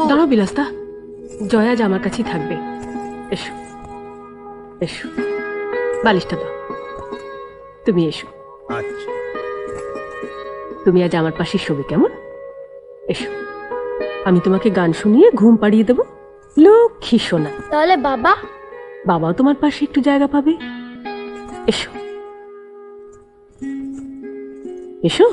দাঁড়াও বিলাসদা, জয়া আজ আমার কাছেই থাকবে। এসো এসো, বালিশটা দাও। তুমি এসো। আচ্ছা, তুমি আজ আমার পাশে শোবে, কেমন? এসো, আমি তোমাকে গান শুনিয়ে ঘুম পাড়িয়ে দেবো। লক্ষ্মী সোনা। তাহলে বাবা? বাবাও তোমার পাশে একটু জায়গা পাবে। এসো এসো।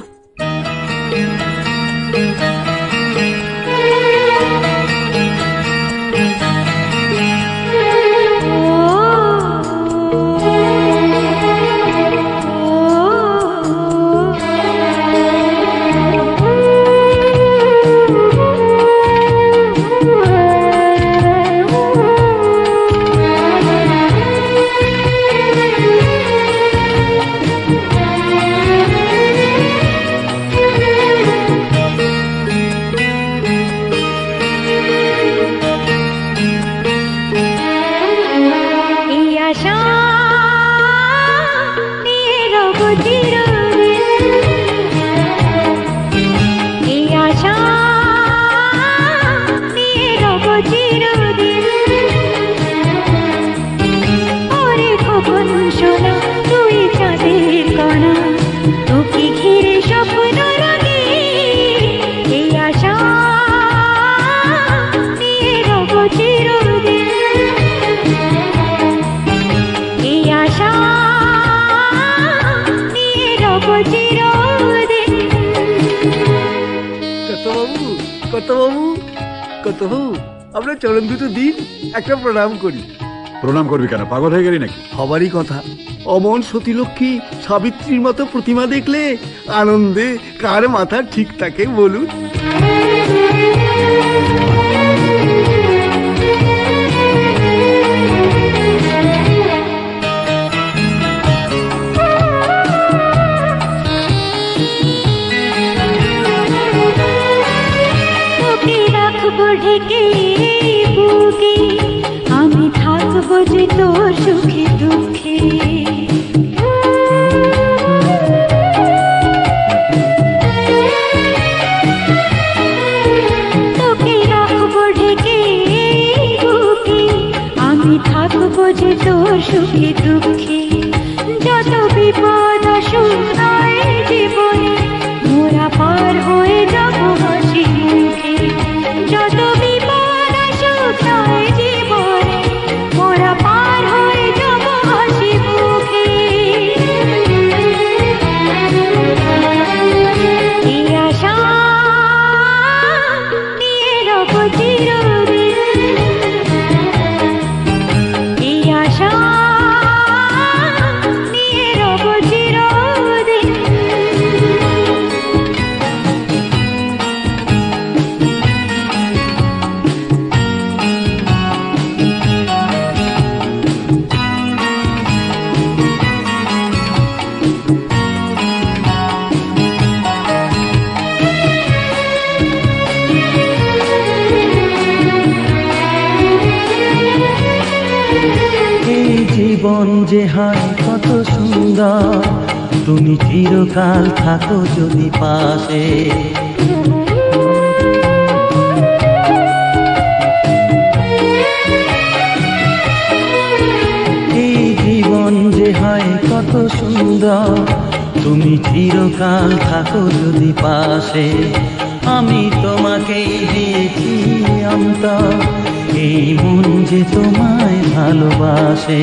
আমরা চরণ দুটো দিন একটা প্রণাম করি। প্রণাম করবি কেন, পাগল হয়ে গেলি নাকি? হবারই কথা। অমন সতীলক্ষ্মী সাবিত্রীর মতো প্রতিমা দেখলে আনন্দে কার মাথা ঠিক থাকে বলুন? আমি থাকবো যে তোর সুখে দুঃখে, তোকে রাখবো ঢেকে বুকে, আমি থাকবো যে তোর সুখে দুঃখে। যত বিপদ আসুক জীবনে মোরা পার হয়ে যাবো হাসি মুখে। যত বিপদ আসুক জীবনে মোরা পার হয়ে যাবো হাসি মুখে। এই আশা নিয়ে রব চিরদিন, এই আশা নিয়ে রব চিরদিন। এই জীবন যে হয় কত সুন্দর, তুমি চিরকাল থাকো যদি পাশে। এই জীবন যে হয় কত সুন্দর, তুমি চিরকাল থাকো যদি পাশে। আমি তোমাকেই দিয়েছি অন্তর, এই মন যে তোমায় ভালোবাসে।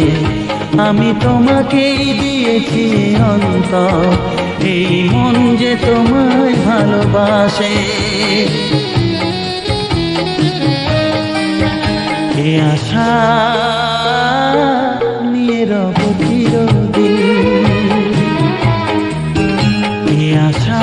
আমি তোমাকেই দিয়েছি অন্তর, এই মন যে তোমায় ভালোবাসে। এ আশা নিয়ে রব চিরদিন, এ আশা